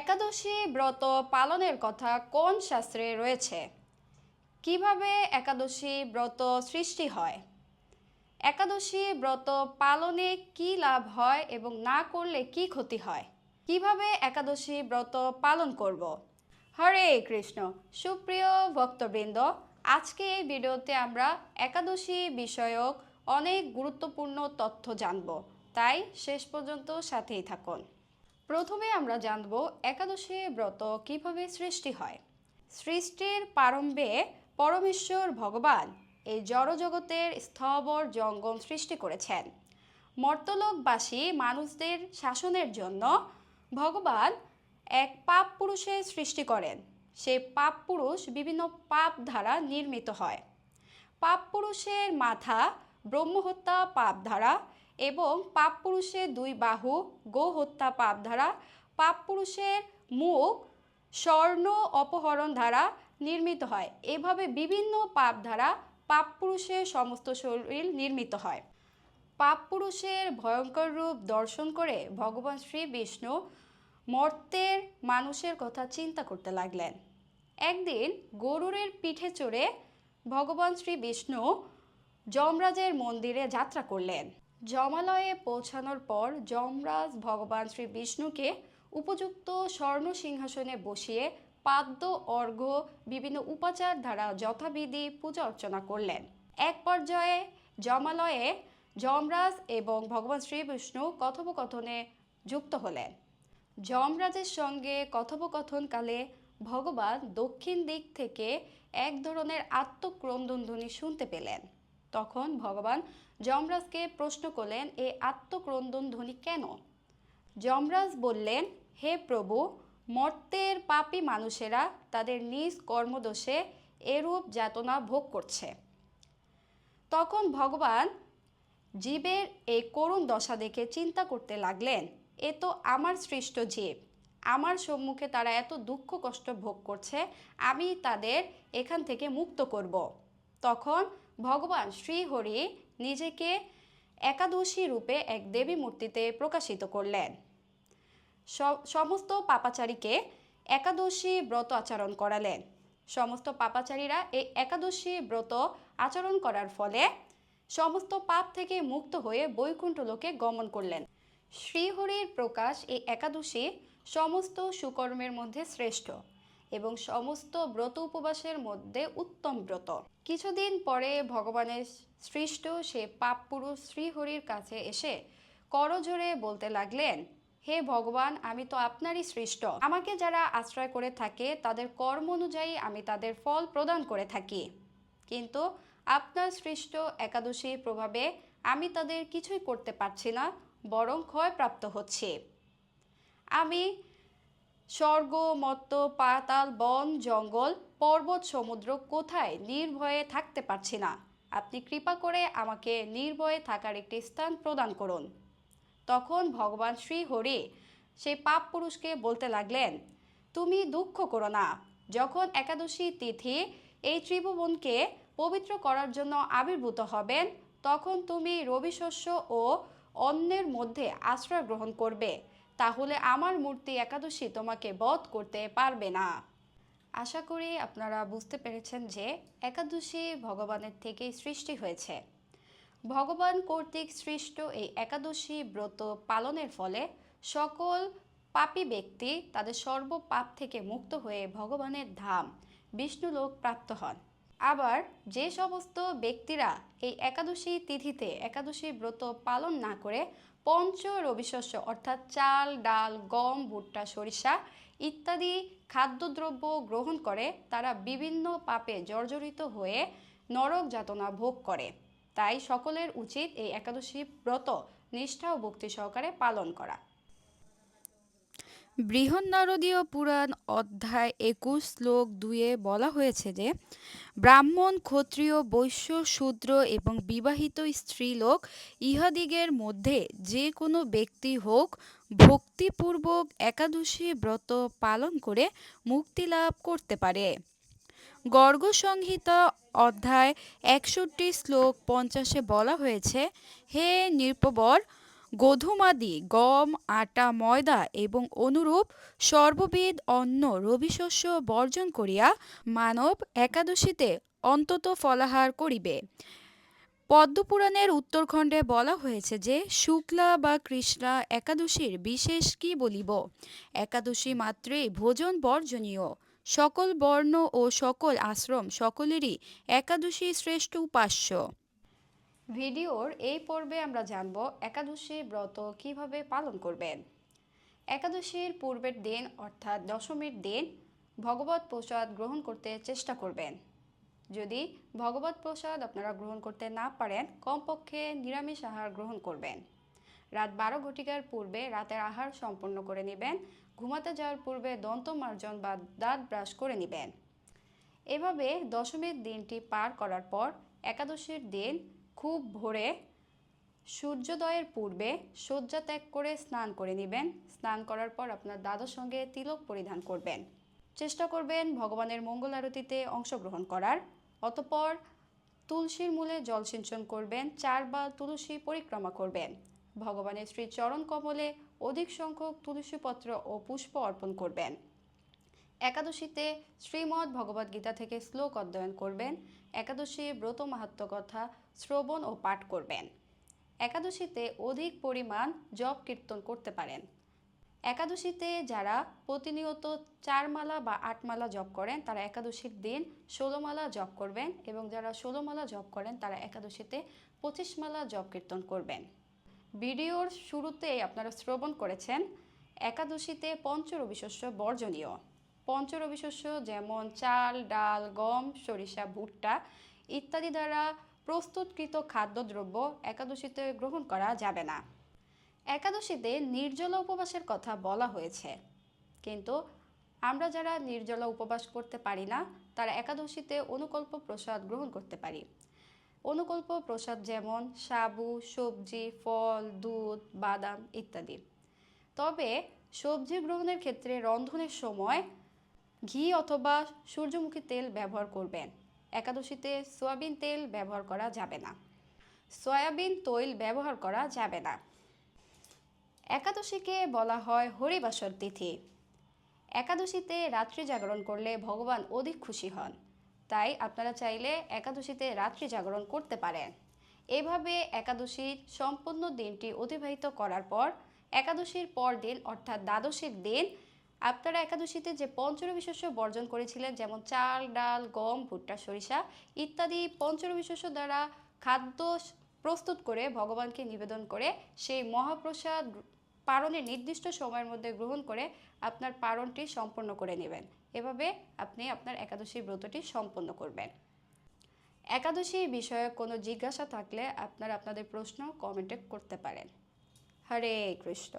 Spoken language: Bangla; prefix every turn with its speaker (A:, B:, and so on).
A: একাদশী ব্রত পালনের কথা কোন শাস্ত্রে রয়েছে? কিভাবে একাদশী ব্রত সৃষ্টি হয়? একাদশী ব্রত পালনে কি লাভ হয় এবং না করলে কি ক্ষতি হয়? কিভাবে একাদশী ব্রত পালন করব? হরে কৃষ্ণ। সুপ্রিয় ভক্তবৃন্দ, আজকে এই ভিডিওতে আমরা একাদশী বিষয়ক অনেক গুরুত্বপূর্ণ তথ্য জানব, তাই শেষ পর্যন্ত সাথেই থাকুন। প্রথমে আমরা জানব একাদশী ব্রত কিভাবে সৃষ্টি হয়। সৃষ্টির প্রারম্ভে পরমেশ্বর ভগবান এই জড়জগতের স্থবর জঙ্গম সৃষ্টি করেছেন। মর্তলোকবাসী মানুষদের শাসনের জন্য ভগবান এক পাপ পুরুষের সৃষ্টি করেন। সেই পাপ পুরুষ বিভিন্ন পাপ দ্বারা নির্মিত হয়। পাপ পুরুষের মাথা ব্রহ্মহত্যা পাপ দ্বারা এবং পাপ পুরুষের দুই বাহু গোহত্যা পাপ দ্বারা, পাপ পুরুষের মুখ স্বর্ণ অপহরণ দ্বারা নির্মিত হয়। এভাবে বিভিন্ন পাপ দ্বারা পাপ পুরুষের সমস্ত শরীর নির্মিত হয়। পাপ পুরুষের ভয়ঙ্কর রূপ দর্শন করে ভগবান শ্রী বিষ্ণু মর্তের মানুষের কথা চিন্তা করতে লাগলেন। একদিন গরুরের পিঠে চড়ে ভগবান শ্রী বিষ্ণু যমরাজের মন্দিরে যাত্রা করলেন। যমালয়ে পৌঁছানোর পর যমরাজ ভগবান শ্রী বিষ্ণুকে উপযুক্ত স্বর্ণ সিংহাসনে বসিয়ে পাদ্য অর্ঘ্য বিভিন্ন উপাচার দ্বারা যথাবিধি পূজা অর্চনা করলেন। এক পর্যায়ে যমালয়ে যমরাজ এবং ভগবান শ্রী বিষ্ণু কথোপকথনে যুক্ত হলেন। যমরাজের সঙ্গে কথোপকথনকালে ভগবান দক্ষিণ দিক থেকে এক ধরনের আত্মক্রন্দন ধ্বনি শুনতে পেলেন। তখন ভগবান যমরাজকে প্রশ্ন করলেন, এই আত্মক্রন্দন ধ্বনি কেন? যমরাজ বললেন, হে প্রভু, মর্তের পাপী মানুষেরা তাদের নিজ কর্মদোষে এরূপ যাতনা ভোগ করছে। তখন ভগবান জীবের এই করুণ দশা দেখে চিন্তা করতে লাগলেন, এ তো আমার সৃষ্ট জীব, আমার সম্মুখে তারা এত দুঃখ কষ্ট ভোগ করছে, আমি তাদের এখান থেকে মুক্ত করব। তখন ভগবান শ্রীহরি নিজেকে একাদশী রূপে এক দেবী মূর্তিতে প্রকাশিত করলেন। সমস্ত পাপাচারীকে একাদশী ব্রত আচরণ করালেন। সমস্ত পাপাচারীরা এই একাদশী ব্রত আচরণ করার ফলে সমস্ত পাপ থেকে মুক্ত হয়ে বৈকুণ্ঠ লোকে গমন করলেন। শ্রীহরির প্রকাশ এই একাদশী সমস্ত সুকর্মের মধ্যে শ্রেষ্ঠ এবং সমস্ত ব্রত উপবাসের মধ্যে উত্তম ব্রত। কিছুদিন পরে ভগবানের সৃষ্ট সে পাপ পুরুষ শ্রীহরির কাছে এসে করজোড়ে বলতে লাগলেন, হে ভগবান, আমি তো আপনারই সৃষ্ট, আমাকে যারা আশ্রয় করে থাকে তাদের কর্ম অনুযায়ী আমি তাদের ফল প্রদান করে থাকি, কিন্তু আপনার সৃষ্ট একাদশীর প্রভাবে আমি তাদের কিছুই করতে পারছি না, বরং ক্ষয়প্রাপ্ত হচ্ছি। আমি স্বর্গ মর্ত্য পাতাল বন জঙ্গল পর্বত সমুদ্র কোথায় নির্ভয়ে থাকতে পারছি না, আপনি কৃপা করে আমাকে নির্ভয়ে থাকার একটি স্থান প্রদান করুন। তখন ভগবান শ্রীহরি সেই পাপ পুরুষকে বলতে লাগলেন, তুমি দুঃখ করো না, যখন একাদশী তিথি এই ত্রিভুবনকে পবিত্র করার জন্য আবির্ভূত হবেন, তখন তুমি রবিশস্য ও অন্নের মধ্যে আশ্রয় গ্রহণ করবে, তাহলে আমার মূর্তি একাদশী তোমাকে বধ করতে পারবে না। আশা করি আপনারা বুঝতে পেরেছেন যে একাদশী ভগবানের থেকেই সৃষ্টি হয়েছে। ভগবান কর্তৃক সৃষ্ট এই একাদশী ব্রত পালনের ফলে সকল পাপী ব্যক্তি তাদের সর্বপাপ থেকে মুক্ত হয়ে ভগবানের ধাম বিষ্ণুলোক প্রাপ্ত হন। আবার যে সমস্ত ব্যক্তিরা এই একাদশী তিথিতে একাদশী ব্রত পালন না করে পঞ্চ রবিশস্য অর্থাৎ চাল ডাল গম ভুট্টা সরিষা ইত্যাদি খাদ্যদ্রব্য গ্রহণ করে, তারা বিভিন্ন পাপে জর্জরিত হয়ে নরক যাতনা ভোগ করে। তাই সকলের উচিত এই একাদশী ব্রত নিষ্ঠা ও ভক্তি সহকারে পালন করা।
B: বৃহন্নারদীয় পুরাণ অধ্যায় 21 শ্লোক 2-এ বলা হয়েছে যে ব্রাহ্মণ ক্ষত্রিয় বৈশ্য শূদ্র এবং বিবাহিত স্ত্রীলোক ইহাদিগের মধ্যে যে কোনো ব্যক্তি হোক ভক্তিপূর্বক একাদশী ব্রত পালন করে মুক্তি লাভ করতে পারে। গর্গ সংহিতা অধ্যায় 61 শ্লোক 50-এ বলা হয়েছে, হে নৃপবর, গোধূমাদি, গম, আটা, ময়দা এবং অনুরূপ সর্ববিধ অন্ন রবিশস্য বর্জন করিয়া মানব একাদশীতে অন্তত ফলাহার করিবে। পদ্মপুরাণের উত্তরখণ্ডে বলা হয়েছে যে শুক্লা বা কৃষ্ণা একাদশীর বিশেষ কি বলিব, একাদশী মাত্রেই ভোজন বর্জনীয়। সকল বর্ণ ও সকল আশ্রম সকলেরই একাদশী শ্রেষ্ঠ উপাস্য।
A: ভিডিওর এই পর্বে আমরা জানব একাদশী ব্রত কিভাবে পালন করবেন। একাদশীর পূর্বের দিন অর্থাৎ দশমীর দিন ভগবত প্রসাদ গ্রহণ করতে চেষ্টা করবেন। যদি ভগবত প্রসাদ আপনারা গ্রহণ করতে না পারেন, কমপক্ষে নিরামিষ আহার গ্রহণ করবেন। রাত 12 ঘটিকার পূর্বে রাতের আহার সম্পন্ন করে নেবেন। ঘুমাতে যাওয়ার পূর্বে দন্তমার্জন বা দাঁত ব্রাশ করে নেবেন। এভাবে দশমীর দিনটি পার করার পর একাদশীর দিন খুব ভোরে সূর্যোদয়ের পূর্বে শয্যা ত্যাগ করে স্নান করে নেবেন। স্নান করার পর আপনার দাদার সঙ্গে তিলক পরিধান করবেন। চেষ্টা করবেন ভগবানের মঙ্গল আরতিতে অংশগ্রহণ করার। অতঃপর তুলসীর মূলে জল সিঞ্চন করবেন, 4 বার তুলসী পরিক্রমা করবেন। ভগবানের শ্রী চরণ কমলে অধিক সংখ্যক তুলসীপত্র ও পুষ্প অর্পণ করবেন। একাদশীতে শ্রীমদ্ ভগবদ্গীতা থেকে শ্লোক অধ্যয়ন করবেন। একাদশী ব্রত মাহাত্ম্য কথা শ্রবণ ও পাঠ করবেন। একাদশীতে অধিক পরিমাণ জপ কীর্তন করতে পারেন। একাদশীতে যারা প্রতিনিয়ত 4 মালা বা 8 মালা জপ করেন তারা একাদশীর দিন 16 মালা জপ করবেন, এবং যারা 16 মালা জপ করেন তারা একাদশীতে 25 মালা জপ কীর্তন করবেন। ভিডিওর শুরুতেই আপনারা শ্রবণ করেছেন একাদশীতে পঞ্চরবিশস্য বর্জনীয়। পঞ্চরবিশস্য যেমন চাল, ডাল, গম, সরিষা, ভুট্টা ইত্যাদি দ্বারা প্রস্তুতকৃত খাদ্যদ্রব্য একাদশীতে গ্রহণ করা যাবে না। একাদশীতে নির্জলা উপবাসের কথা বলা হয়েছে, কিন্তু আমরা যারা নির্জলা উপবাস করতে পারি না তারা একাদশীতে অনুকল্প প্রসাদ গ্রহণ করতে পারি। অনুকল্প প্রসাদ যেমন সাবু, সবজি, ফল, দুধ, বাদাম ইত্যাদি। তবে সবজি গ্রহণের ক্ষেত্রে রন্ধনের সময় ঘি অথবা সূর্যমুখী তেল ব্যবহার করবেন। একাদশীতে সয়াবিন তেল ব্যবহার করা যাবে না। সয়াবিন তৈল ব্যবহার করা যাবে না। একাদশীকে বলা হয় হরিবাসর তিথি। একাদশীতে রাত্রি জাগরণ করলে ভগবান অধিক খুশি হন, তাই আপনারা চাইলে একাদশীতে রাত্রি জাগরণ করতে পারেন। এভাবে একাদশীর সম্পূর্ণ দিনটি অতিবাহিত করার পর একাদশীর পর দিন অর্থাৎ দ্বাদশীর দিন আপনারা একাদশীতে যে পঞ্চরবিশস্য বর্জন করেছিলেন, যেমন চাল, ডাল, গম, ভুট্টা, সরিষা ইত্যাদি পঞ্চরবিশস্য দ্বারা খাদ্য প্রস্তুত করে ভগবানকে নিবেদন করে সেই মহাপ্রসাদ পারণের নির্দিষ্ট সময়ের মধ্যে গ্রহণ করে আপনার পারণটি সম্পন্ন করে নেবেন। এভাবে আপনি আপনার একাদশী ব্রতটি সম্পন্ন করবেন। একাদশী বিষয়ে কোনো জিজ্ঞাসা থাকলে আপনারা আপনাদের প্রশ্ন কমেন্টে করতে পারেন। হরে কৃষ্ণ।